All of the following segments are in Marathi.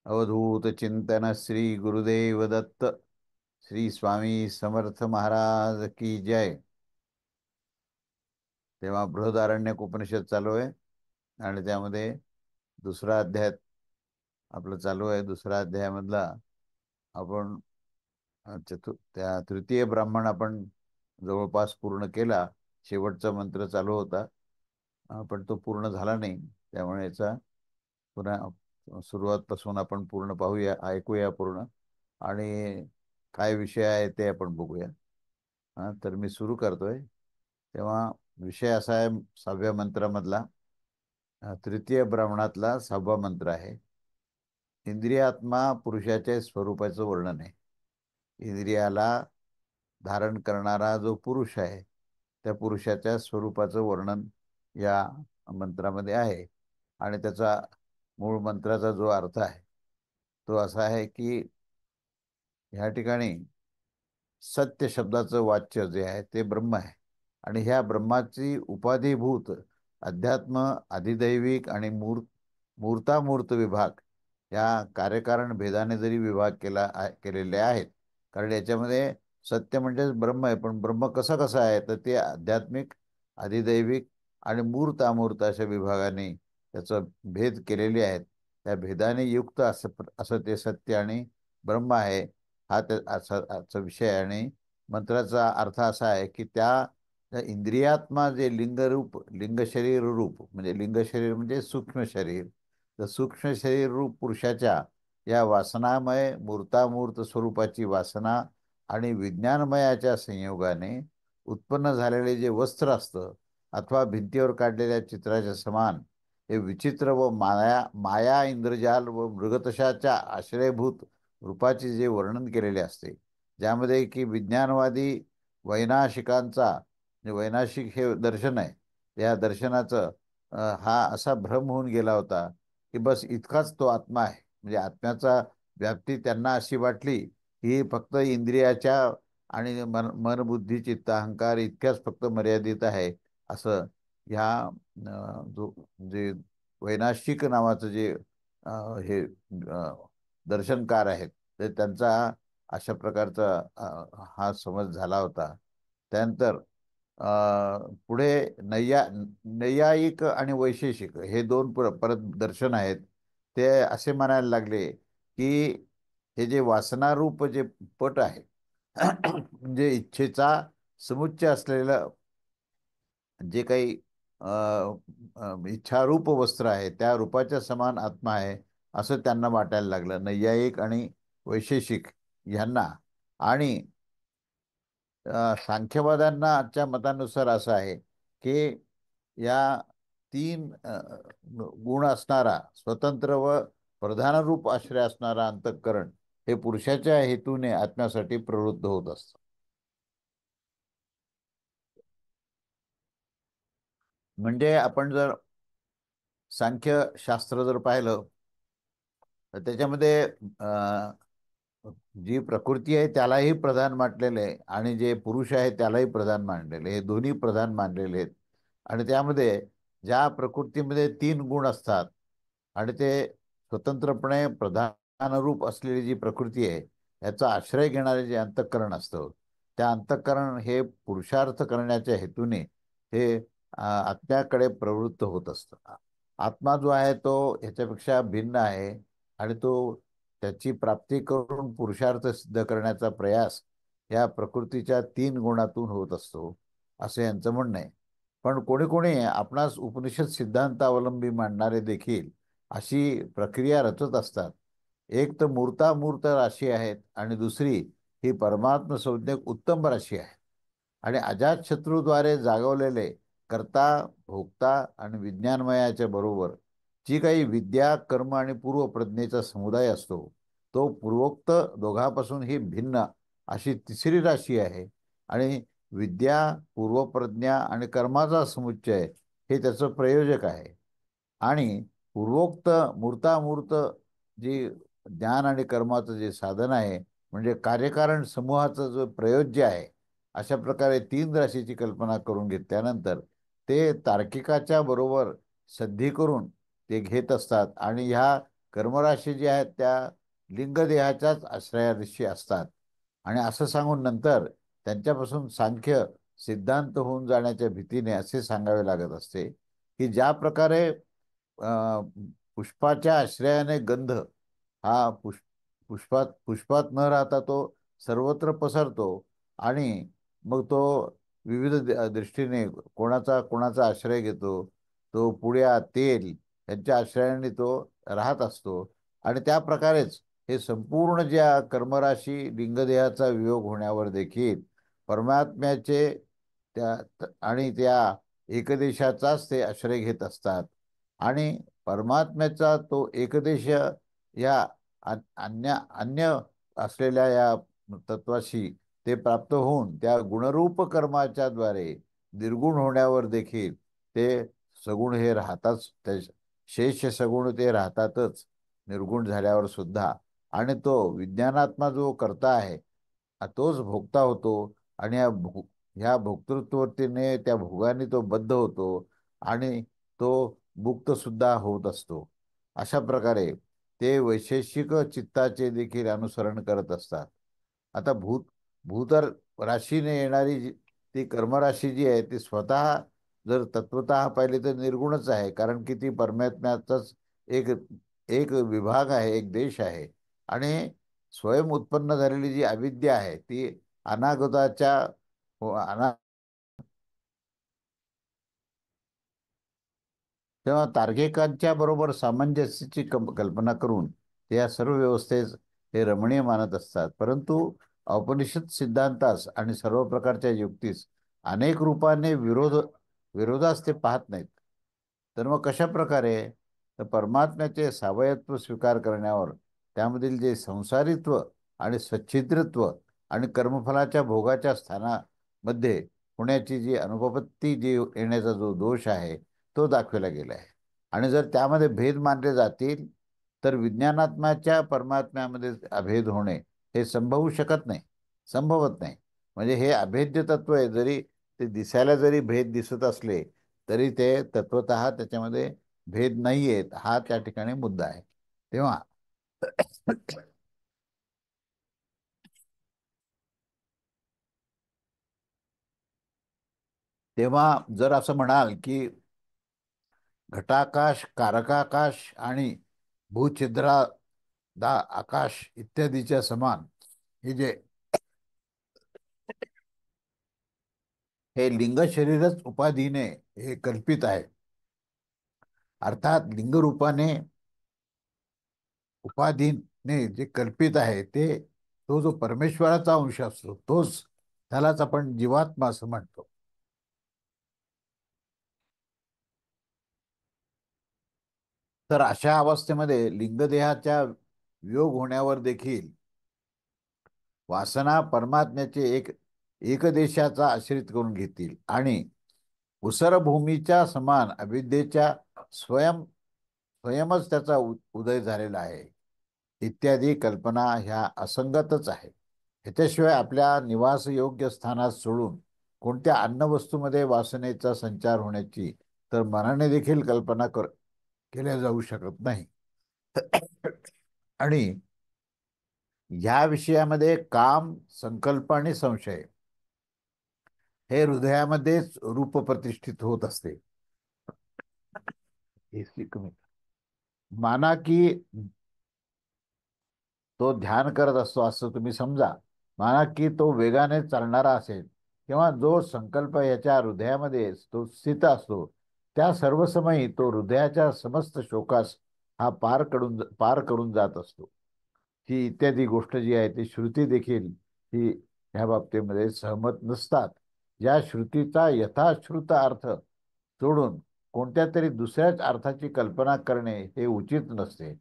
अवधूत चिंतन श्री गुरुदेव दत्त श्री स्वामी समर्थ महाराज की जय. तेव्हा बृहदारण्यक उपनिषद चालू आहे आणि त्यामध्ये दुसरा अध्याय आपलं चालू आहे. दुसरा अध्यायामधला आपण त्या तृतीय ब्राह्मण आपण जवळपास पूर्ण केला. शेवटचा मंत्र चालू होता, पण तो पूर्ण झाला नाही. त्यामुळे याचा पुन्हा सुरुवातपासून आपण पूर्ण पाहूया, ऐकूया पूर्ण, आणि काय विषय आहे ते आपण बघूया. तर मी सुरू करतोय. तेव्हा विषय असा आहे, 6व्या मंत्रामधला, तृतीय ब्राह्मणातला 6वा मंत्र आहे. इंद्रियात्मा पुरुषाच्या स्वरूपाचं वर्णन आहे. इंद्रियाला धारण करणारा जो पुरुष आहे त्या पुरुषाच्या स्वरूपाचं वर्णन या मंत्रामध्ये आहे. आणि त्याचा मूळ मंत्राचा जो अर्थ आहे तो असा आहे की ह्या ठिकाणी सत्य शब्दाचं वाच्य जे आहे ते ब्रह्म आहे. आणि ह्या ब्रह्माची उपाधिभूत अध्यात्म, अधिदैविक आणि मूर्तामूर्त विभाग या कार्यकारण भेदाने जरी विभाग केलेले आहेत. कारण याच्यामध्ये सत्य म्हणजेच ब्रह्म आहे, पण ब्रह्म कसं कसं आहे तर ते आध्यात्मिक, अधिदैविक आणि मूर्त अमूर्त अशा विभागाने त्याचं भेद केलेले आहेत. त्या भेदाने युक्त असं असं ते सत्य आणि ब्रह्म आहे. हा असा विषय आहे. आणि मंत्राचा अर्थ असा आहे की त्या इंद्रियात्मा जे लिंग शरीर रूप, म्हणजे लिंग शरीर म्हणजे सूक्ष्म शरीर, तर सूक्ष्म शरीर रूप पुरुषाच्या या वासनामय मूर्तामूर्त स्वरूपाची वासना आणि विज्ञानमयाच्या संयोगाने उत्पन्न झालेले जे वस्त्र असतं अथवा भिंतीवर काढलेल्या चित्राच्या समान हे विचित्र व माया माया इंद्रजाल व मृगतशाच्या आश्रयभूत रूपाचे जे वर्णन केलेले असते, ज्यामध्ये की विज्ञानवादी वैनाशिकांचा, म्हणजे वैनाशिक हे दर्शन आहे, त्या दर्शनाचं हा असा भ्रम होऊन गेला होता की बस इतकाच तो आत्मा आहे. म्हणजे आत्म्याचा व्याप्ती त्यांना अशी वाटली की फक्त इंद्रियाच्या आणि मन बुद्धी चित्त अहंकार इतक्याच फक्त मर्यादित आहे. असं ह्या जो जे वैनाशिक नावाचं जे हे दर्शनकार आहेत ते त्यांचा अशा प्रकारचा हा समज झाला होता. त्यानंतर पुढे नैयायिक आणि वैशेषिक हे दोन परत दर्शन आहेत. ते असे म्हणायला लागले की हे जे वासनारूप जे पट आहे म्हणजे इच्छेचा समुच्चय असलेलं जे काही इच्छारूप वस्त्र आहे त्या रूपाच्या समान आत्मा आहे असं त्यांना वाटायला लागलं, नैयायिक आणि वैशेषिक यांना. आणि सांख्यवाद्यांनाच्या मतानुसार असं आहे की या तीन गुण असणारा स्वतंत्र व प्रधानरूप आश्रय असणारा अंतःकरण हे पुरुषाच्या हेतूने आत्म्यासाठी प्रवृत्त होत असतं. म्हणजे आपण जर सांख्यशास्त्र जर पाहिलं तर त्याच्यामध्ये जी प्रकृती आहे त्यालाही प्रधान मानलेलं आहे आणि जे पुरुष आहे त्यालाही प्रधान मानलेले, हे दोन्ही प्रधान मानलेले आहेत. आणि त्यामध्ये ज्या प्रकृतीमध्ये 3 गुण असतात आणि ते स्वतंत्रपणे प्रधानरूप असलेली जी प्रकृती आहे याचा आश्रय घेणारे जे अंतःकरण असतं, त्या अंतःकरण हे पुरुषार्थ करण्याच्या हेतूने हे आत्म्याकडे प्रवृत्त होत असतं. आत्मा जो आहे तो ह्याच्यापेक्षा भिन्न आहे आणि तो त्याची प्राप्ती करून पुरुषार्थ सिद्ध करण्याचा प्रयास या प्रकृतीच्या 3 गुणातून होत असतो असं यांचं म्हणणं आहे. पण कोणी कोणी आपणास उपनिषद सिद्धांतावलंबी मांडणारे देखील अशी प्रक्रिया रचत असतात. एक तर मूर्तामूर्त राशी आहेत आणि दुसरी ही परमात्म संज्ञक उत्तम राशी आहे. आणि अजातशत्रूद्वारे जागवलेले कर्ता, भोक्ता आणि विज्ञानमयाच्या बरोबर जी काही विद्या, कर्म आणि पूर्वप्रज्ञेचा समुदाय असतो तो पूर्वोक्त दोघांपासून ही भिन्न अशी तिसरी राशी आहे. आणि विद्या, पूर्वप्रज्ञा आणि कर्माचा समुच्चय हे त्याचं प्रयोजक आहे. आणि पूर्वोक्त मूर्तामूर्त जी ज्ञान आणि कर्माचं जे साधन आहे म्हणजे कार्यकारण समूहाचं जो प्रयोज्य आहे. अशा प्रकारे 3 राशीची कल्पना करून घेतल्यानंतर ते तार्किकाच्या बरोबर सद्धी करून ते घेत असतात. आणि ह्या कर्मराशी जी आहेत त्या लिंगदेहाच्याच आश्रयादिशी असतात. आणि असं सांगून नंतर त्यांच्यापासून सांख्य सिद्धांत होऊन जाण्याच्या भीतीने असे सांगावे लागत असते की ज्या प्रकारे अ, पुष्पाच्या आश्रयाने गंध हा पुष्पात न राहता तो सर्वत्र पसरतो आणि मग तो विविध दृष्टीने कोणाचा आश्रय घेतो. तो पुड्या तेल यांच्या आश्रयाने तो राहत असतो. आणि त्या प्रकारेच हे संपूर्ण ज्या कर्मराशी लिंगदेहाचा वियोग होण्यावर देखील परमात्म्याचे आणि त्या एकदेशाचाच ते आश्रय घेत असतात. आणि परमात्म्याचा तो एकदेश या अन्य अन्य असलेल्या या तत्वाशी ते प्राप्त होऊन त्या गुणरूप कर्माच्या द्वारे निर्गुण होण्यावर देखील ते सगुण हे राहताच, ते शेष सगुण ते राहतातच निर्गुण झाल्यावर सुद्धा. आणि तो विज्ञानात्मा जो करता आहे तोच भोगता होतो. आणि ह्या भोक्तृत्वतेने त्या भोगाने तो बद्ध होतो आणि तो मुक्त सुद्धा होत असतो. अशा प्रकारे ते वैशेषिक चित्ताचे देखील अनुसरण करत असतात. आता भूतर राशीने येणारी ती कर्मराशी जी आहे ती स्वतः जर तत्वतः पाहिली तर निर्गुणच आहे, कारण की ती परमात्म्याचाच एक एक विभाग आहे, एक देश आहे. आणि स्वयं उत्पन्न झालेली जी अविद्या आहे ती अनागताच्या हो, तेव्हा तार्किकांच्या बरोबर सामंजस्याची कल्पना करून ते या सर्व व्यवस्थेस हे रमणीय मानत असतात. परंतु औपनिषद सिद्धांतास आणि सर्व प्रकारच्या युक्तीस अनेक रूपाने विरोधास ते पाहत नाहीत. तर मग कशा प्रकारे? तर परमात्म्याचे सावयत्व स्वीकार करण्यावर त्यामधील जे संसारित्व आणि सच्छिद्रत्व आणि कर्मफलाच्या भोगाच्या स्थानामध्ये होण्याची जी अनुपपत्ती जी येण्याचा जो दोष आहे तो दाखवला गेला आहे. आणि जर त्यामध्ये भेद मानले जातील तर विज्ञानात्म्याच्या परमात्म्यामध्ये अभेद होणे हे संभवू शकत नाही, संभवत नाही. म्हणजे हे अभेद्य तत्व आहे. जरी ते दिसायला जरी भेद दिसत असले तरी ते तत्वतः त्याच्यामध्ये भेद नाही आहेत, हा त्या ठिकाणी मुद्दा आहे. तेव्हा तेव्हा जर असं म्हणाल की घटाकाश, कारकाकाश आणि भूछिद्रा आकाश इत्यादीच्या समान हे जे हे लिंग शरीरच उपाधीने हे कल्पित आहे. अर्थात लिंग रूपाने उपाधीने जे कल्पित आहे ते तो जो परमेश्वराचा अंश असतो तोच, त्यालाच आपण जीवात्मा असं म्हणतो. तर अशा अवस्थेमध्ये लिंगदेहाच्या वियोग होण्यावर देखील वासना परमात्म्याचे एकदेशाचा आश्रित करून घेतील आणि उसरभूमीच्या समान अविद्येच्या स्वयंच त्याचा उदय झालेला आहे इत्यादी कल्पना ह्या असंगतच आहे. ह्याच्याशिवाय आपल्या निवास योग्य स्थानास सोडून कोणत्या अन्नवस्तूमध्ये वासनेचा संचार होण्याची तर मनाने देखील कल्पना केल्या जाऊ शकत नाही. आणि ह्या विषयामध्ये काम, संकल्प आणि संशय हे हृदयामध्येच रूप प्रतिष्ठित होत असते. माना की तो ध्यान करत असतो असं तुम्ही समजा. माना की तो वेगाने चालणारा असेल किंवा जो संकल्प याच्या हृदयामध्ये तो स्थित असतो त्या सर्व समयी तो हृदयाच्या समस्त शोकास हा पार करून जात असतो. ही इत्यादी गोष्ट जी आहे ती श्रुती देखील ही ह्या बाबतीमध्ये सहमत नसतात. या श्रुतीचा यथाश्रुत अर्थ सोडून कोणत्या तरी दुसऱ्याच अर्थाची कल्पना करणे हे उचित नसते.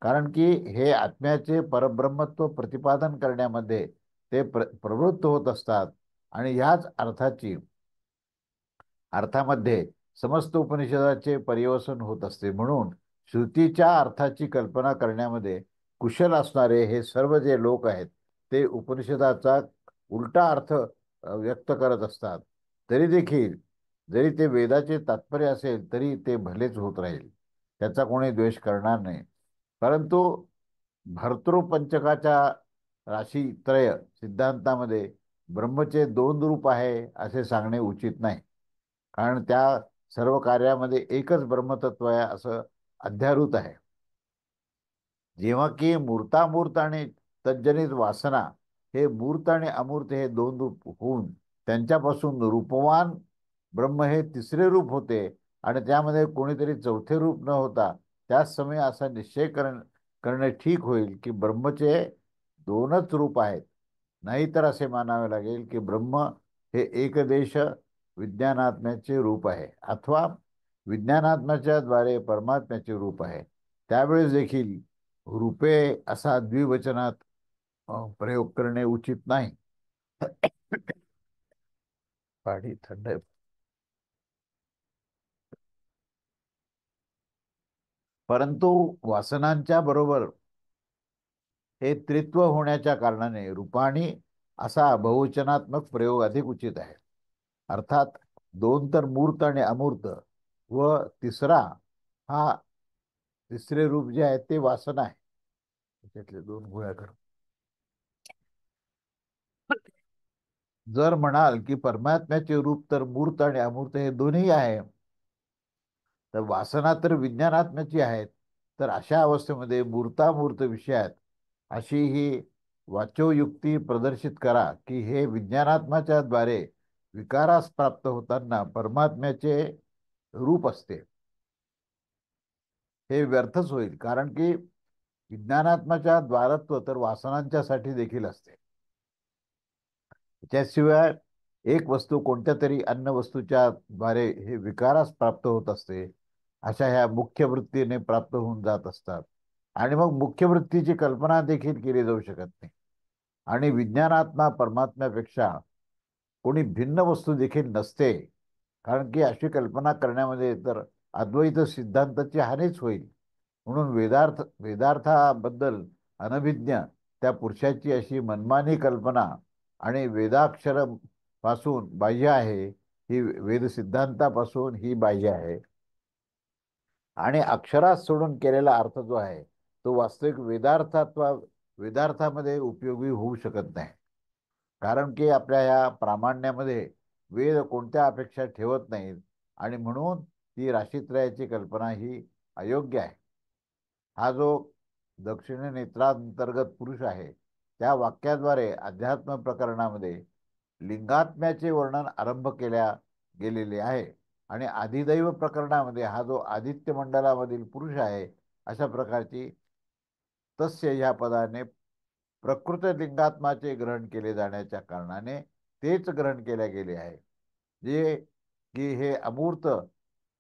कारण की हे आत्म्याचे परब्रह्मत्व प्रतिपादन करण्यामध्ये ते प्रवृत्त होत असतात. आणि ह्याच अर्थामध्ये समस्त उपनिषदाचे पर्यवसन होत असते. म्हणून श्रुतीच्या अर्थाची कल्पना करण्यामध्ये कुशल असणारे हे सर्व जे लोक आहेत ते उपनिषदाचा उलटा अर्थ व्यक्त करत असतात. तरी देखील जरी ते वेदाचे तात्पर्य असेल तरी ते भलेच होत राहील, त्याचा कोणी द्वेष करणार नाही. परंतु भर्तृपंचकाच्या राशीत्रय सिद्धांतामध्ये ब्रह्मचे दोन रूप आहे असे सांगणे उचित नाही. कारण त्या सर्व कार्यामध्ये एकच ब्रह्मतत्व आहे असं अध्यारूत आहे. जेव्हा की मूर्तामूर्त आणि तज्जनित वासना हे मूर्त आणि अमूर्त हे दोन रूप होऊन त्यांच्यापासून रूपवान ब्रह्म हे तिसरे रूप होते आणि त्यामध्ये कोणीतरी चौथे रूप न होता त्याच समय असा निश्चय करणे ठीक होईल की ब्रह्मचे दोनच रूप आहेत. नाहीतर असे मानावे लागेल की ब्रह्म हे एकदेश विज्ञानात्म्याचे रूप आहे अथवा विज्ञानात्म्याच्या द्वारे परमात्म्याचे रूप आहे. त्यावेळेस देखील रूपे असा द्विवचनात प्रयोग करणे उचित नाही. पाणी थंड आहे. परंतु वासनांच्या बरोबर हे त्रित्व होण्याच्या कारणाने रूपाणी असा बहुवचनात्मक प्रयोग अधिक उचित आहे. अर्थात दोन तर मूर्त आणि अमूर्त व तिसरा हा तिसरे रूप जे आहे ते वासना आहे. त्याच्यातले दोन गोळ्या कर. जर म्हणाल की परमात्म्याचे रूप तर मूर्त आणि अमूर्त हे दोन्ही आहे तर वासना तर विज्ञानात्म्याची आहेत. तर अशा अवस्थेमध्ये मूर्तामूर्त विषयात अशी ही वाचोयुक्ती प्रदर्शित करा की हे विज्ञानात्माच्या द्वारे विकारास प्राप्त होताना परमात्म्याचे रूप असते. हे व्यर्थच होईल. कारण की विज्ञानात्माच्या द्वारत्व तर वासनांच्यासाठी देखील असते. त्याशिवाय एक वस्तू कोणत्या तरी अन्य वस्तूच्या द्वारे हे विकारास प्राप्त होत असते. अशा ह्या मुख्य वृत्तीने प्राप्त होऊन जात असतात आणि मग मुख्य वृत्तीची कल्पना देखील केली जाऊ शकत नाही. आणि विज्ञानात्मा परमात्म्यापेक्षा कोणी भिन्न वस्तू देखील नसते. कारण की अशी कल्पना करण्यामध्ये तर अद्वैत सिद्धांताची हानीच होईल. म्हणून वेदार्थाबद्दल अनभिज्ञ त्या पुरुषाची अशी मनमानी कल्पना आणि वेदाक्षर पासून बाह्य आहे ही वेद सिद्धांतापासून ही बाह्य आहे. आणि अक्षरात सोडून केलेला अर्थ जो आहे तो वास्तविक वेदार्थामध्ये उपयोगी होऊ शकत नाही. कारण की आपल्या या प्रामाण्यामध्ये वेद कोणत्या अपेक्षा ठेवत नाहीत आणि म्हणून ती राशीत्रयाची कल्पना ही अयोग्य आहे. हा जो दक्षिण नेत्रांतर्गत पुरुष आहे त्या वाक्याद्वारे अध्यात्म प्रकरणामध्ये लिंगात्म्याचे वर्णन आरंभ केल्या गेलेले आहे आणि आदिदैव प्रकरणामध्ये हा जो आदित्य मंडलामधील पुरुष आहे अशा प्रकारची तस्य या पदाने प्रकृत लिंगात्माचे ग्रहण केले जाण्याच्या कारणाने तेच ग्रहण केले गेले आहे. जे की हे अमूर्त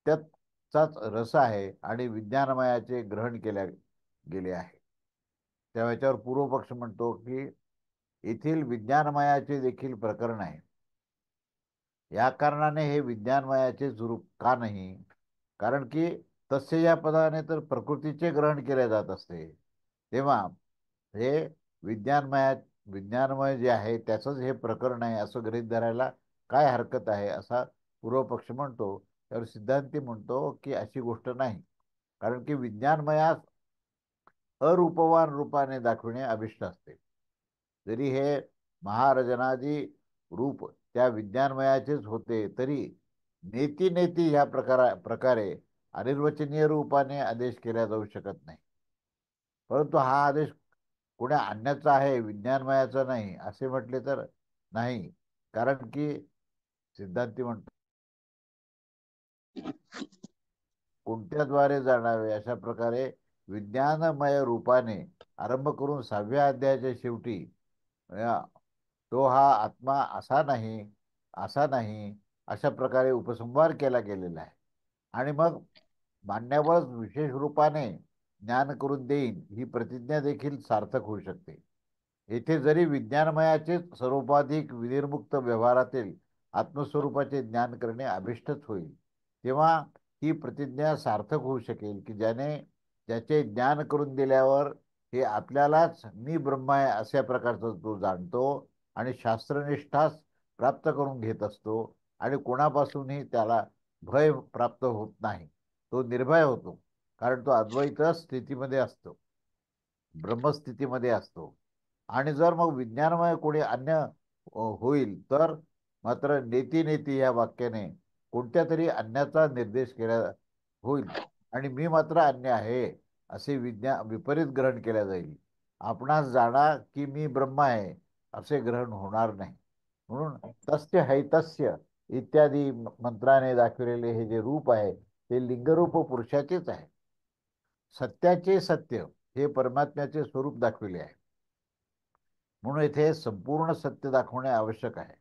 त्याचाच रस आहे आणि विज्ञानमयाचे ग्रहण केले गेले आहे. तेव्हा याच्यावर पूर्वपक्ष म्हणतो की येथील विज्ञानमयाचे देखील प्रकरण आहे. या कारणाने हे विज्ञानमयाचे स्वरूप का नाही? कारण की तस्य या पदाने तर प्रकृतीचे ग्रहण केले जात असते. तेव्हा हे विज्ञानमय विज्ञानमय जे आहे त्याचंच हे प्रकरण आहे असं गृहीत धरायला काय हरकत आहे असा पूर्वपक्ष म्हणतो. तर सिद्धांती म्हणतो की अशी गोष्ट नाही. कारण की विज्ञानमयास अरूपवान रूपाने दाखविणे अभिष्ट असते. जरी हे महारजनादी रूप त्या विज्ञानमयाचेच होते तरी नेती नेती ह्या प्रकारे अनिर्वचनीय रूपाने आदेश केला जाऊ शकत नाही. परंतु हा आदेश कोण्या आणण्याचा आहे विज्ञानमयाचा नाही असे म्हटले तर नाही. कारण की सिद्धांती म्हणतो कोणत्याद्वारे जाणावे अशा प्रकारे विज्ञानमय रूपाने आरंभ करून 6व्या अध्यायाच्या शेवटी तो हा आत्मा असा नाही अशा प्रकारे उपसंहार केला गेलेला आहे. आणि मग मान्यवर विशेष रूपाने ज्ञान करून देईन ही प्रतिज्ञा देखील सार्थक होऊ शकते. येथे जरी विज्ञानमयाचे सर्वोपाधिक विनिर्मुक्त व्यवहारातील आत्मस्वरूपाचे ज्ञान करणे अभिष्टच होईल. तेव्हा ही प्रतिज्ञा सार्थक होऊ शकेल की ज्याचे ज्ञान करून दिल्यावर हे आपल्यालाच मी ब्रह्म आहे अशा प्रकारचा तो जाणतो आणि शास्त्रनिष्ठाच प्राप्त करून घेत असतो आणि कोणापासूनही त्याला भय प्राप्त होत नाही. तो निर्भय होतो कारण तो अद्वैत स्थितीमध्ये असतो. ब्रह्मस्थितीमध्ये असतो. आणि जर मग विज्ञानमय कोणी अन्य होईल तर मात्र नेती नेती या वाक्याने कोणत्या तरी अन्याचा निर्देश केला होईल, आणि मी मात्र अन्य आहे असे विपरीत ग्रहण केल्या जाईल. आपणास जाणा की मी ब्रह्म आहे असे ग्रहण होणार नाही. म्हणून तस्य हैतस्य इत्यादी मंत्राने दाखविलेले हे जे रूप आहे ते लिंगरूप पुरुषाचेच आहे. सत्याचे सत्य हे परमात्म्याचे स्वरूप दाखविले आहे. म्हणून येथे संपूर्ण सत्य दाखवणे आवश्यक आहे.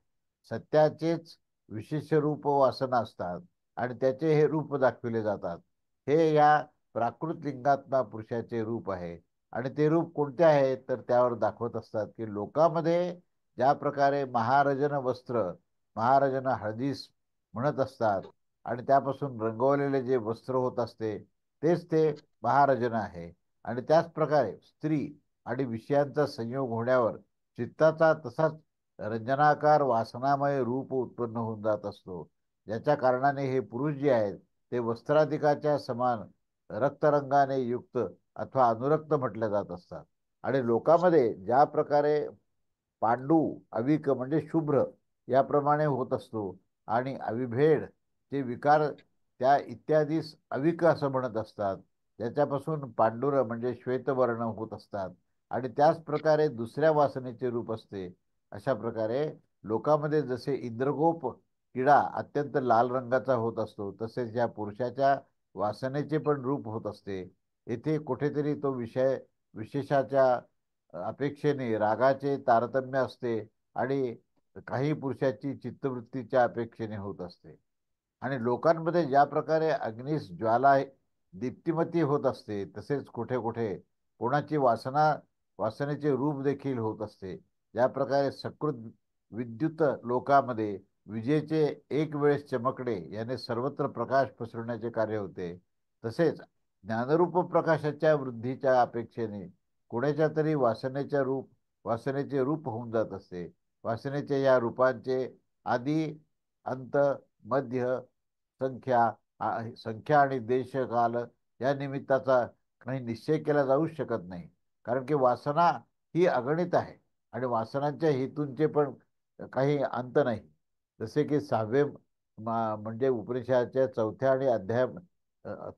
सत्याचेच विशेष रूप वासना असतात आणि त्याचे हे रूप दाखविले जातात. हे या प्राकृत लिंगात्मा पुरुषाचे रूप आहे. आणि ते रूप कोणते आहे तर त्यावर दाखवत असतात की लोकांमध्ये ज्या प्रकारे महारजन वस्त्र, महाराजांना हळदीस म्हणत असतात आणि त्यापासून रंगवलेले जे वस्त्र होत असते तेच ते महारजन आहे. आणि त्याच प्रकारे स्त्री आणि विषयांचा संयोग होण्यावर चित्ताचा तसाच रंजनाकार वासनामय रूप उत्पन्न होऊन जात असतो, ज्याच्या कारणाने हे पुरुष जे आहेत ते वस्त्राधिकाच्या समान रक्तरंगाने युक्त अथवा अनुरक्त म्हटले जात असतात. आणि लोकांमध्ये ज्या प्रकारे पांडू अविक म्हणजे शुभ्र याप्रमाणे होत असतो, आणि अविभेद जे विकार त्या इत्यादी अविक असं म्हणत असतात, त्याच्यापासून पांडुर म्हणजे श्वेतवर्ण होत असतात. आणि त्याच प्रकारे दुसऱ्या वासनेचे रूप असते. अशा प्रकारे लोकांमध्ये जसे इंद्रगोप किडा अत्यंत लाल रंगाचा होत असतो, तसेच या पुरुषाच्या वासनेचे पण रूप होत असते. येथे कुठेतरी तो विशेषाच्या अपेक्षेने रागाचे तारतम्य असते, आणि काही पुरुषाची चित्तवृत्तीच्या अपेक्षेने होत असते. आणि लोकांमध्ये ज्या प्रकारे अग्निस ज्वाला दीप्तिमती होत असते, तसेच कुठे कुठे कोणाची वासनेचे रूप देखील होत असते. ज्या प्रकारे सकृत विद्युत लोकामध्ये विजेचे एक वेळेस चमकणे याने सर्वत्र प्रकाश पसरवण्याचे कार्य होते, तसेच ज्ञानरूप प्रकाशाच्या वृद्धीच्या अपेक्षेने कोणाच्या तरी वासनेचे रूप होऊन जात असते. वासनेच्या या रूपांचे आदी, अंत, मध्य, संख्या आणि देश काल या निमित्ताचा काही निश्चय केला जाऊ शकत नाही. कारण की वासना ही अगणित आहे आणि वासनांच्या हेतूंचे पण काही अंत नाही. जसे की म्हणजे उपनिषदाच्या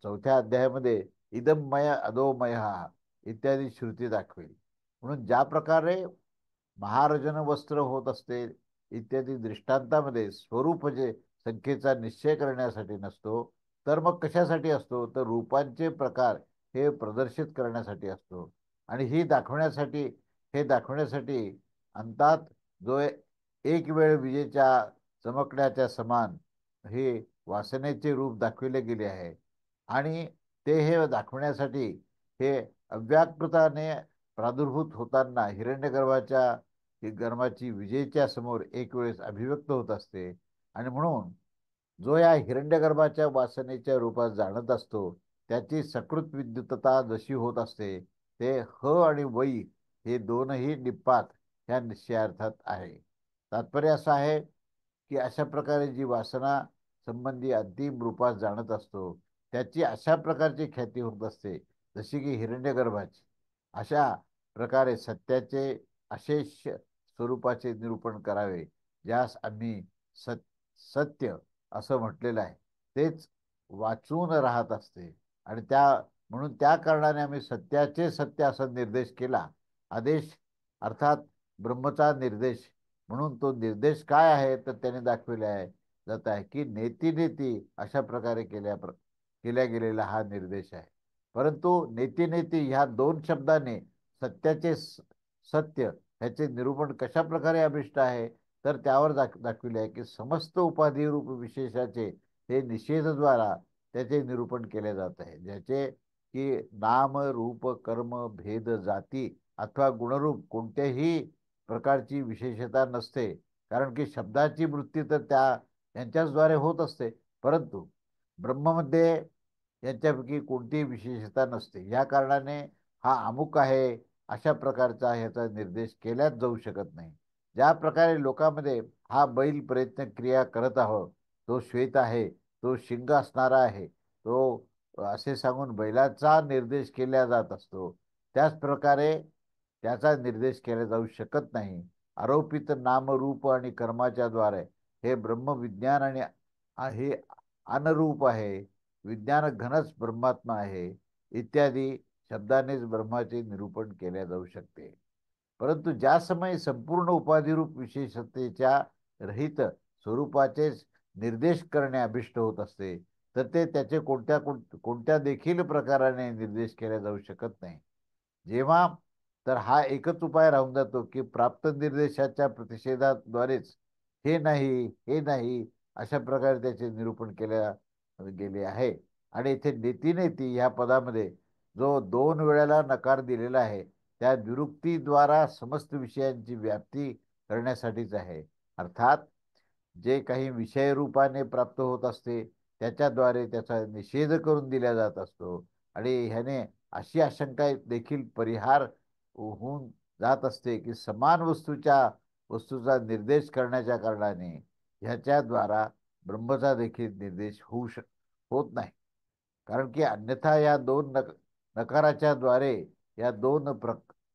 चौथ्या अध्यायामध्ये इदममय अधोमय इत्यादी श्रुती दाखवेल. म्हणून ज्या प्रकारे महारजन वस्त्र होत असते इत्यादी दृष्टांतामध्ये स्वरूप जे संख्येचा निश्चय करण्यासाठी नसतो, तर मग कशासाठी असतो तर रूपांचे प्रकार हे प्रदर्शित करण्यासाठी असतो. आणि हे दाखवण्यासाठी अंतात जो एक वेळ विजेच्या चमकण्याच्या समान हे वासनेचे रूप दाखविले गेले आहे. आणि ते हे दाखवण्यासाठी हे अव्याकृताने प्रादुर्भूत होताना गर्भाची विजेच्या समोर एक वेळेस अभिव्यक्त होत असते. आणि म्हणून जो या हिरण्यगर्भाच्या वासनेच्या रूपात जाणत असतो त्याची सकृत विद्युतता जशी होत असते ते ह आणि वै हे दोनही निपात ह्या निश्चयार्थात आहे. तात्पर्य असं आहे की अशा प्रकारे जी वासना संबंधी अंतिम रूपात जाणत असतो त्याची अशा प्रकारची ख्याती होत असते जशी की हिरण्यगर्भाची. अशा प्रकारे सत्याचे अशेष स्वरूपाचे निरूपण करावे, ज्यास आम्ही सत्य असं म्हटलेलं आहे, तेच वाचून राहत असते. आणि म्हणून त्या कारणाने आम्ही सत्याचे सत्य असा निर्देश केला. आदेश अर्थात ब्रह्मचा निर्देश. म्हणून तो निर्देश काय आहे तर त्याने दाखविले आहे जात आहे की नेती नेती अशा प्रकारे केल्या गेलेला हा निर्देश आहे. परंतु नेती नेती ह्या दोन शब्दाने सत्याचे सत्य ह्याचे निरूपण कशा प्रकारे अभिष्ट आहे तर त्यावर दाखविले आहे की समस्त उपाधी रूप विशेषाचे हे निषेधद्वारा त्याचे निरूपण केले जात आहे, ज्याचे की नाम रूप कर्म भेद जाती अथवा गुणरूप कोणत्याही प्रकारची विशेषता नसते. कारण की शब्दाची वृत्ती तर यांच्याचद्वारे होत असते, परंतु ब्रह्ममध्ये यांच्यापैकी कोणतीही विशेषता नसते. या कारणाने हा अमुक आहे अशा प्रकारचा ह्याचा निर्देश केल्याच जाऊ शकत नाही. ज्या प्रकारे लोकांमध्ये हा बैल प्रयत्न क्रिया करत आहोत, तो श्वेत आहे, तो शिंग असणारा आहे, तो असे सांगून बैलाचा निर्देश केला जात असतो. त्याच प्रकारे त्याचा निर्देश केला जाऊ शकत नाही. आरोपित नाम रूप आणि कर्माच्या द्वारे हे ब्रह्मविज्ञान आणि हे अनरूप आहे, विज्ञान घनच ब्रह्मात्मा आहे इत्यादी शब्दानेच ब्रह्माचे निरूपण केले जाऊ शकते. परंतु ज्या समय संपूर्ण उपाधिरूप विशेषतेच्या रहित स्वरूपाचे निर्देश करणे अभिष्ट होत असते, तर ते त्याचे कोणत्या देखील प्रकाराने निर्देश केला जाऊ शकत नाही. जेव्हा तर हा एकच उपाय राहून जातो की प्राप्त निर्देशाच्या प्रतिषेधाद्वारेच हे नाही अशा प्रकारे त्याचे निरूपण केले गेले आहे. आणि इथे नेती नेती ह्या पदामध्ये जो दोन वेळेला नकार दिलेला आहे त्या निरुक्तीद्वारा समस्त विषयांची व्याप्ती करण्यासाठीच आहे. अर्थात जे काही विषय रूपाने प्राप्त होत असते त्याच्याद्वारे त्याचा निषेध करून दिला जात असतो. आणि ह्याने अशी आशंका देखील परिहार होऊन जात असते की समान वस्तूचा निर्देश करण्याच्या कारणाने ह्याच्याद्वारा ब्रह्मचा देखील निर्देश होत नाही. कारण की अन्यथा या दोन नकाराच्या द्वारे या दोन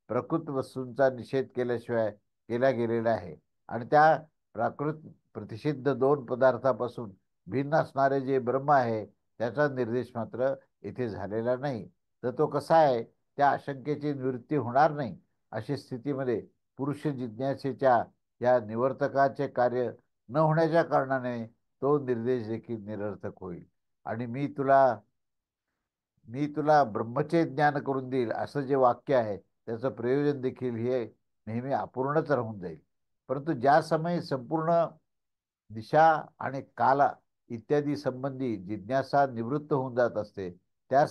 प्रकृत वस्तूंचा निषेध केल्याशिवाय केला गेलेला आहे. आणि त्या प्राकृत प्रतिषिद्ध दोन पदार्थापासून भिन्न असणारे जे ब्रह्म आहे त्याचा निर्देश मात्र इथे झालेला नाही. तर तो कसा आहे, त्या आशंकेची निवृत्ती होणार नाही. अशी स्थितीमध्ये पुरुष जिज्ञासेच्या या निवर्तकाचे कार्य न होण्याच्या कारणाने तो निर्देश देखील निरर्थक होईल. आणि मी तुला ब्रह्मचे ज्ञान करून देईल असं जे वाक्य आहे त्याचं प्रयोजन देखील हे नेहमी अपूर्णच राहून जाईल. परंतु ज्या समयी संपूर्ण दिशा आणि काल इत्यादी संबंधी जिज्ञासा निवृत्त होऊन जात असते त्या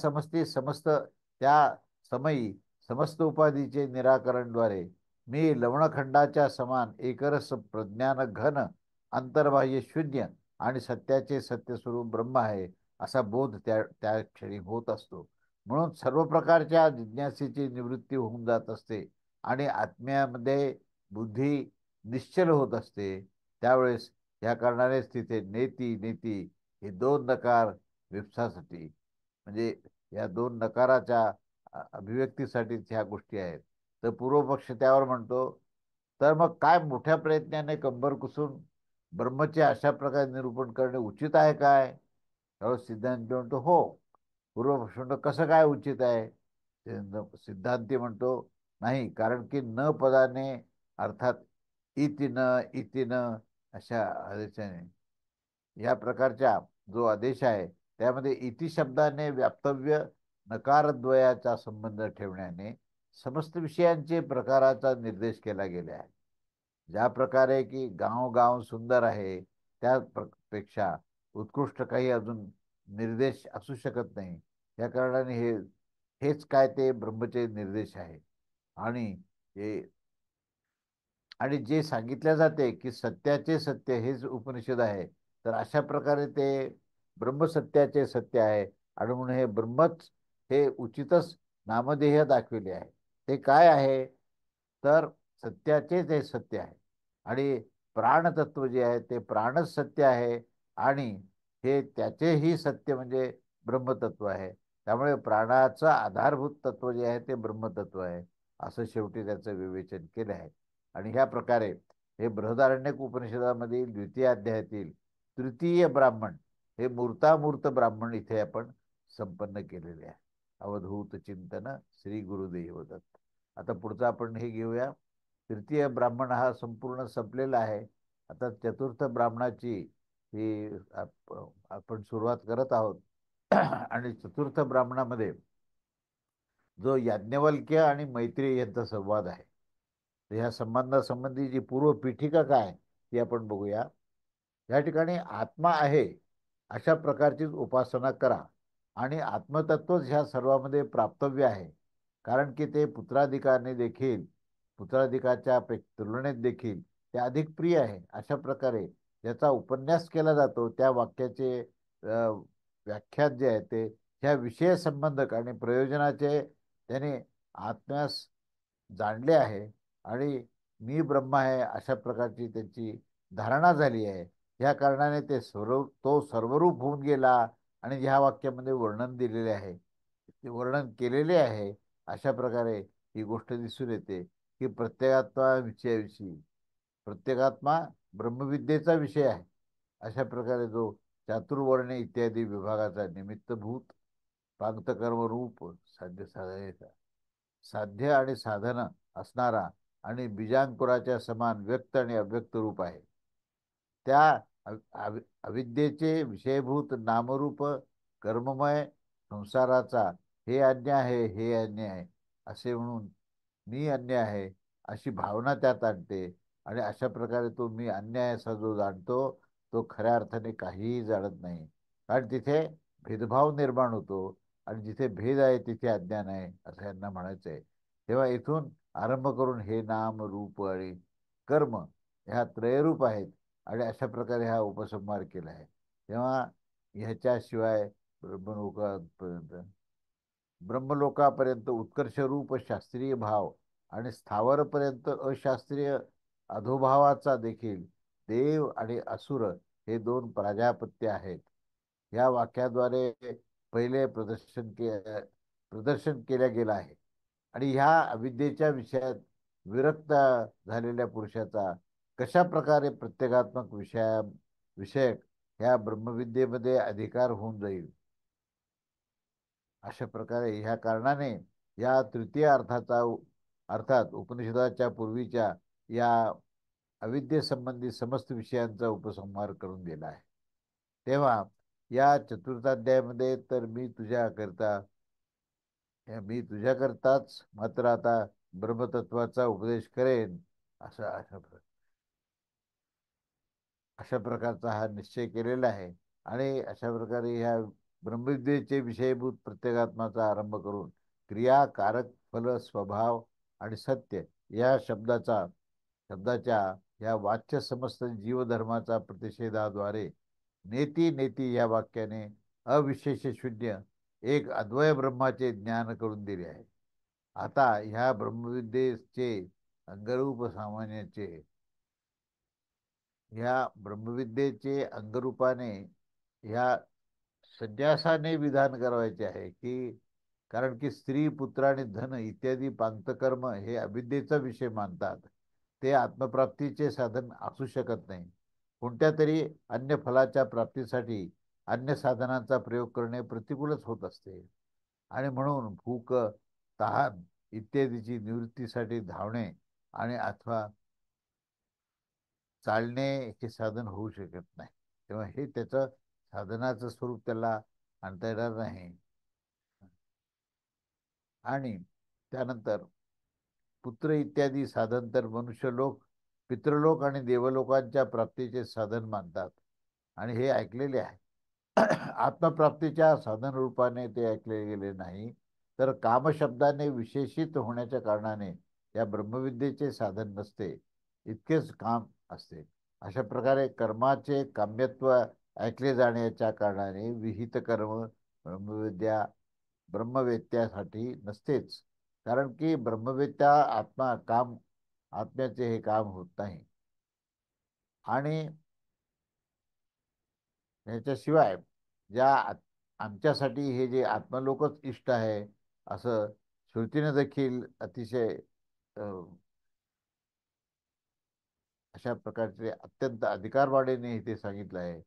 समयी समस्त उपाधीचे निराकरणद्वारे मी लवणखंडाच्या समान एकरस प्रज्ञान घन अंतर्बाह्य शून्य आणि सत्याचे सत्यस्वरूप ब्रह्म आहे असा बोध त्या क्षणी होत असतो. म्हणून सर्व प्रकारच्या जिज्ञासेची निवृत्ती होऊन जात असते आणि आत्म्यामध्ये बुद्धी निश्चल होत असते. त्यावेळेस या कारणानेच तिथे नेती नेती हे दोन नकार विपसासाठी म्हणजे या दोन नकाराच्या अभिव्यक्तीसाठीच ह्या गोष्टी आहेत. तर पूर्वपक्ष त्यावर म्हणतो, तर मग काय मोठ्या प्रयत्नाने कंबर कुसून ब्रह्मचे अशा प्रकारे निरूपण करणे उचित आहे काय? त्यावर सिद्धांती म्हणतो हो. पूर्वपक्ष म्हणतो कसं काय उचित आहे? सिद्धांती म्हणतो नाही, कारण की न पदाने अर्थात इति न अशा आदेशाने या प्रकारच्या जो आदेश आहे त्यामध्ये इति शब्दाने व्याप्तव्य नकारद्वयाचा संबंध ठेवण्याने समस्त विषयांचे प्रकाराचा निर्देश केला गेला आहे. ज्या प्रकारे की गाव गाव सुंदर आहे त्यापेक्षा उत्कृष्ट काही अजून निर्देश असू शकत नाही. या कारणाने हेच काय ते ब्रह्मचे निर्देश आहे. आणि हे आणि जे सांगितले जाते की सत्याचे सत्य हेच उपनिषद आहे, तर अशा प्रकारे ते ब्रह्मसत्याचे सत्य आहे. आणि म्हणून हे ब्रह्मच हे उचितच नामधेय दाखविले आहे. ते काय आहे, तर सत्याचेच हे सत्य आहे. आणि प्राणतत्व जे आहे ते प्राणच सत्य आहे. आणि हे त्याचेही सत्य म्हणजे ब्रह्मतत्व आहे. त्यामुळे प्राणाचं आधारभूत तत्व जे आहे ते ब्रह्मतत्व आहे असं शेवटी त्याचं विवेचन केलं आहे. आणि ह्या प्रकारे हे बृहदारण्यक उपनिषदामधील द्वितीय अध्यायातील तृतीय ब्राह्मण हे मूर्तामूर्त ब्राह्मण इथे आपण संपन्न केलेले आहे. अवधूत चिंतन श्री गुरुदेव दत्त. आता पुढचं आपण हे घेऊया. तृतीय ब्राह्मण हा संपूर्ण संपलेला आहे. आता चतुर्थ ब्राह्मणाची ही आपण सुरुवात करत आहोत. आणि चतुर्थ ब्राह्मणामध्ये जो याज्ञवल्क्य आणि मैत्रेय यांचा संवाद आहे, तर ह्या संबंधासंबंधी जी पूर्व पीठिका काय ती आपण बघूया. या ठिकाणी आत्मा आहे अशा प्रकारची उपासना करा आणि आत्मतत्वच ह्या सर्वांमध्ये प्राप्तव्य आहे. कारण की ते पुत्राधिकाच्या तुलनेत देखील ते अधिक प्रिय आहे. अशा प्रकारे ज्याचा उपन्यास केला जातो त्या वाक्याचे व्याख्यात जे आहे ते ह्या विषय संबंधक आणि प्रयोजनाचे त्याने आत्म्यास जाणले आहे. आणि मी ब्रह्म आहे अशा प्रकारची त्यांची धारणा झाली आहे. या कारणाने तो सर्वरूप होऊन गेला. आणि ह्या वाक्यामध्ये वर्णन दिलेले आहे, ते वर्णन केलेले आहे अशा प्रकारे ही गोष्ट दिसून येते की प्रत्येकात्मा विषयाविषयी प्रत्येकात्मा ब्रह्मविद्येचा विषय आहे. अशा प्रकारे जो चातुर्वर्ण्य इत्यादी विभागाचा निमित्तभूत प्रांतकर्म रूप साध्य आणि साधन असणारा आणि बीजांकुराच्या समान व्यक्त आणि अव्यक्त रूप आहे. त्या अविद्येचे विषयभूत नामरूप कर्ममय संसाराचा हे अन्य आहे, हे अन्य आहे असे म्हणून मी अन्य आहे अशी भावना त्यात आणते. आणि अशा प्रकारे तो मी अन्य आहे असा जो जाणतो तो खऱ्या अर्थाने काहीही जाणत नाही. कारण तिथे भेदभाव निर्माण होतो आणि जिथे भेद आहे तिथे अज्ञान आहे असं यांना म्हणायचं आहे. तेव्हा इथून आरंभ करून हे नाम रूप आणि कर्म ह्या त्रयरूप आहेत आणि अशा प्रकारे हा उपसंहार केला आहे. तेव्हा ह्याच्याशिवाय ब्रह्मलोकापर्यंत ब्रह्मलोकापर्यंत उत्कर्ष रूप शास्त्रीय भाव आणि स्थावरपर्यंत अशास्त्रीय अधोभावाचा देखील देव आणि असुर हे दोन प्राजापत्य आहेत. या वाक्याद्वारे पहिले प्रदर्शन केल्या गेलं आहे. आणि ह्या अविद्येच्या विषयात विरक्त झालेल्या पुरुषाचा कशा प्रकारे प्रत्येगात्मक विषयक ह्या ब्रह्मविद्येमध्ये अधिकार होऊन जाईल. अशा प्रकारे ह्या कारणाने या तृतीय अर्थात उपनिषदाच्या पूर्वीच्या या अविद्येसंबंधी समस्त विषयांचा उपसंहार करून दिला आहे. तेव्हा या चतुर्थाध्यायामध्ये तर मी तुझ्याकरताच मात्र आता ब्रह्मतत्वाचा उपदेश करेन असं अशा प्रकारचा हा निश्चय केलेला आहे. आणि अशा प्रकारे ह्या ब्रह्मविद्येचे विषयभूत प्रत्येगात्माचा आरंभ करून क्रिया कारक फल स्वभाव आणि सत्य या शब्दाच्या या वाच्य समस्त जीवधर्माचा प्रतिषेधाद्वारे नेती नेती या वाक्याने अविशेष शून्य एक अद्वय ब्रह्माचे ज्ञान करून दिले आहे. आता ह्या ब्रह्मविद्येचे अंगरूप सामान्याचे ह्या ब्रह्मविद्येचे अंगरूपाने ह्या संन्यासाने विधान करायचे आहे की कारण की स्त्री पुत्र आणि धन इत्यादी पांतकर्म हे अविद्येचा विषय मानतात. ते आत्मप्राप्तीचे साधन असू शकत नाही. कोणत्या तरी अन्य फलाच्या प्राप्तीसाठी अन्य साधनांचा प्रयोग करणे प्रतिकूलच होत असते. आणि म्हणून भूक तहान इत्यादीची निवृत्तीसाठी धावणे आणि अथवा चालणे हे साधन होऊ शकत नाही. तेव्हा हे त्याचं साधनाचं स्वरूप त्याला आणता येणार नाही. आणि त्यानंतर पुत्र इत्यादी साधन तर मनुष्यलोक पितृलोक आणि देवलोकांच्या प्राप्तीचे साधन मानतात आणि हे ऐकलेले आहे. आत्मप्राप्तीच्या साधन रूपाने ते ऐकले गेले नाही तर कामशब्दाने विशेषित होण्याच्या कारणाने या ब्रह्मविद्येचे साधन नसते, इतकेच काम असते. अशा प्रकारे कर्माचे काम्यत्व ऐकले जाण्याच्या कारणाने विहित कर्म ब्रह्मविद्या ब्रह्मवेत्यासाठी नसतेच. कारण की ब्रह्मवेत्या आत्म्याचे हे काम होत नाही. आणि याच्याशिवाय आमच्यासाठी हे जे आत्मलोकच इष्ट आहे असं श्रुतीने देखील अतिशय अ, अशा प्रकारचे अत्यंत अधिकारवाणीने इथे सांगितलं आहे.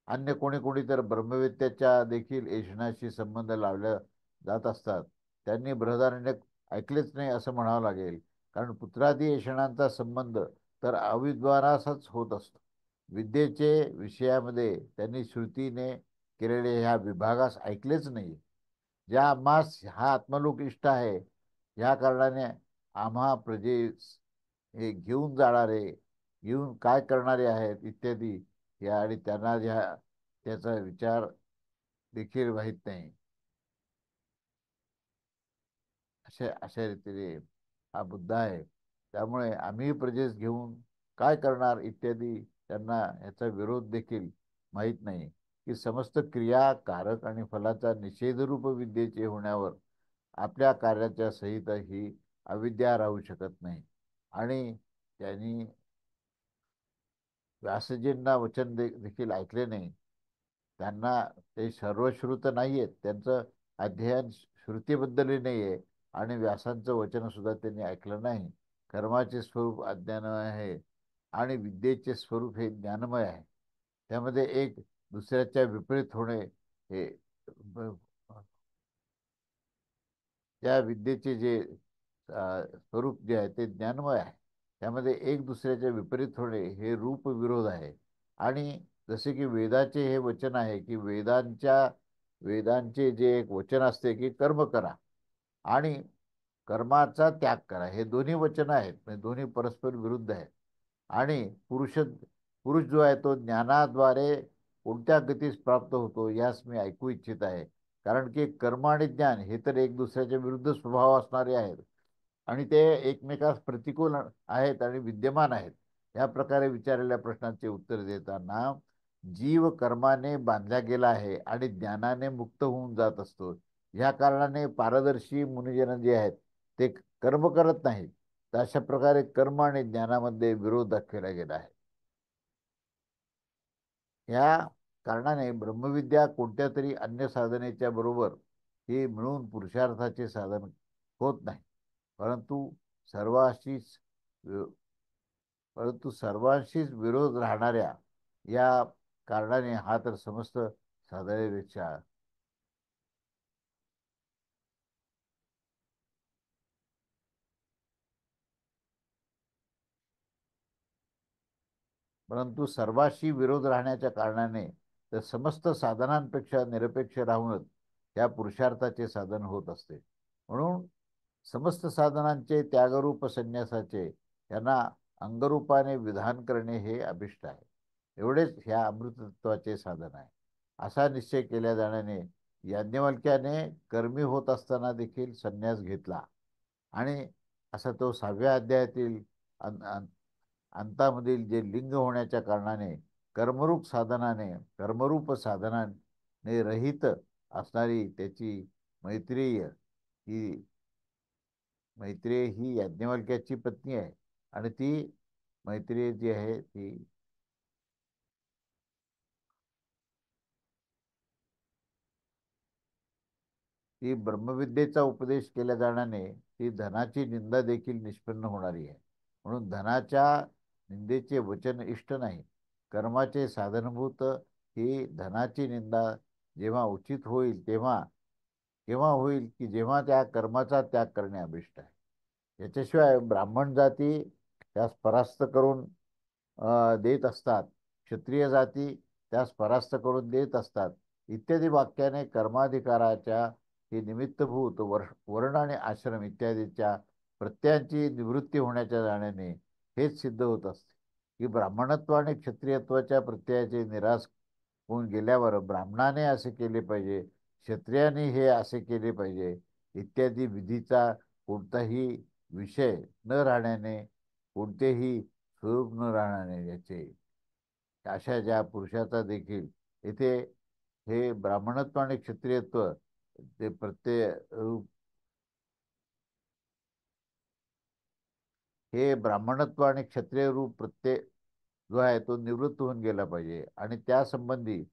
अन्य कोणी कोणी तर ब्रह्मविद्याच्या देखील ऐशणाशी संबंध लावल्या जात असतात. त्यांनी बृहदारण्यक ऐकलेच नाही असं म्हणावं लागेल. कारण पुत्रादी ऐशणांचा संबंध तर अविद्वानासच होत असतो. विद्येचे विषयामध्ये त्यांनी श्रुतीने केलेले ह्या विभागास ऐकलेच नाही. ज्या आम्हास हा आत्मलोक इष्ट आहे या कारणाने आम्हा प्रजेस हे घेऊन जाणारे घेऊन काय करणारे आहेत इत्यादी या आणि त्यांना त्याचा विचार देखील माहीत नाही. अशा रीतीने हा मुद्दा आहे. त्यामुळे आम्ही प्रजेस घेऊन काय करणार इत्यादी त्यांना याचा विरोध देखील माहीत नाही की समस्त क्रिया कारक आणि फलाचा निषेधरूप विद्येचे होण्यावर आपल्या कार्याच्या सहित ही अविद्या राहू शकत नाही. आणि त्यांनी व्यासजींना वचन देखील ऐकले नाही. त्यांना ते सर्वश्रुत नाही आहेत, त्यांचं अध्ययन श्रुतीबद्दलही नाही आहे. आणि व्यासांचं वचन सुद्धा त्यांनी ऐकलं नाही. कर्माचे स्वरूप अज्ञानमय आहे आणि विद्येचे स्वरूप हे ज्ञानमय आहे. त्यामध्ये एक दुसऱ्याच्या विपरीत होणे हे ब- त्या विद्येचे जे स्वरूप जे आहे ते ज्ञानमय आहे. त्यामध्ये एक दुसऱ्याच्या विपरीत होणे हे रूप विरोध आहे. आणि जसे की वेदाचे हे वचन आहे की वेदांचे जे एक वचन असते की कर्म करा आणि कर्माचा त्याग करा, हे दोन्ही वचन आहेत, म्हणजे दोन्ही परस्पर विरुद्ध आहेत. आणि पुरुष जो आहे तो ज्ञानाद्वारे कोणत्या गतीस प्राप्त होतो यास मी ऐकू इच्छित आहे. कारण की कर्म आणि ज्ञान हे तर एक दुसऱ्याच्या विरुद्ध स्वभाव असणारे आहेत आणि ते एकमेकास प्रतिकूल आहेत आणि विद्यमान आहेत. या प्रकारे विचारलेल्या प्रश्नाचे उत्तर देताना जीव कर्माने बांधला गेला आहे आणि ज्ञानाने मुक्त होऊन जात असतो. ह्या कारणाने पारदर्शी मुनिजन जे आहेत ते कर्म करत नाहीत. तर अशा प्रकारे कर्म आणि ज्ञानामध्ये विरोध दाखवला गेला आहे. या कारणाने ब्रह्मविद्या कोणत्या तरी अन्य साधनेच्या बरोबर हे मिळून पुरुषार्थाचे साधन होत नाही. परंतु सर्वाशीच सर्वांशीच विरोध राहणाऱ्या या कारणाने हा तर समस्त साधनेपेक्षा. परंतु सर्वाशी विरोध राहण्याच्या कारणाने तर समस्त साधनांपेक्षा निरपेक्ष राहूनच त्या पुरुषार्थाचे साधन होत असते. म्हणून समस्त साधनांचे त्यागरूप संन्यासाचे यांना अंगरूपाने विधान करणे हे अभिष्ट आहे. एवढेच ह्या अमृतत्वाचे साधन आहे. असा निश्चय केल्या जाण्याने याज्ञवल्क्याने कर्मी होत असताना देखील संन्यास घेतला. आणि असा तो 6व्या अध्यायातील अंतामधील जे लिंग होण्याच्या कारणाने कर्मरूप साधनाने रहित असणारी त्याची मैत्रेय ही मैत्रेय ही याज्ञवल्क्याची पत्नी आहे. आणि ती मैत्रेय जी आहे ती ब्रह्मविद्येचा उपदेश केल्या जाण्याने ती धनाची निंदा देखील निष्पन्न होणारी आहे. म्हणून धनाच्या निंदेचे वचन इष्ट नाही. कर्माचे साधनभूत ही धनाची निंदा जेव्हा उचित होईल तेव्हा केव्हा होईल की जेव्हा त्या कर्माचा त्याग करणे अभिष्ट आहे. याच्याशिवाय ब्राह्मण जाती त्यास परास्त करून देत असतात, क्षत्रिय जाती त्यास परास्त करून देत असतात, इत्यादी वाक्याने कर्माधिकाराच्या ही निमित्तभूत वर्ण आणि आश्रम इत्यादीच्या प्रत्ययांची निवृत्ती होण्याच्या जाण्याने हेच सिद्ध होत असते की ब्राह्मणत्व आणि क्षत्रियत्वाच्या प्रत्ययाचे निराश होऊन गेल्यावर ब्राह्मणाने असे केले पाहिजे, क्षत्रियाने हे असे केले पाहिजे इत्यादी विधीचा कोणताही विषय न राहण्याने, कोणतेही स्वरूप न राहण्याने याचे अशा ज्या पुरुषाचा देखील येथे हे ब्राह्मणत्व आणि क्षत्रियत्व ते प्रत्यय रूप हे ब्राह्मणत्व आणि क्षत्रिय रूप प्रत्यय जो आहे तो निवृत्त होऊन गेला पाहिजे. आणि त्यासंबंधी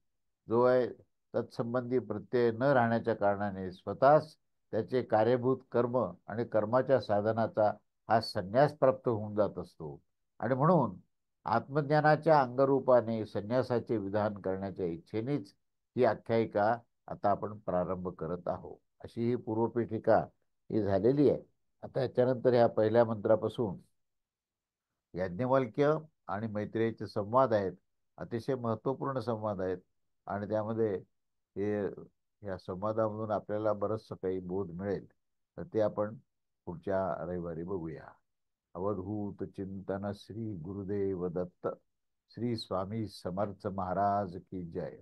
जो आहे तत्संबंधी प्रत्यय न राहण्याच्या कारणाने स्वतःच त्याचे कार्यभूत कर्म आणि कर्माच्या साधनाचा हा संन्यास प्राप्त होऊन जात असतो. आणि म्हणून आत्मज्ञानाच्या अंगरूपाने संन्यासाचे विधान करण्याच्या इच्छेनेच ही आख्यायिका आता आपण प्रारंभ करत आहोत. अशी ही पूर्वपीठिका ही झालेली आहे. आता याच्यानंतर ह्या पहिल्या मंत्रापासून याज्ञवल्क्य आणि मैत्रेयीचे संवाद आहेत. अतिशय महत्त्वपूर्ण संवाद आहेत. आणि त्यामध्ये हे या संवादामधून आपल्याला बरंचसं काही बोध मिळेल. तर ते आपण पुढच्या रविवारी बघूया. अवधूत चिंतन श्री गुरुदेव दत्त. श्री स्वामी समर्थ महाराज की जय.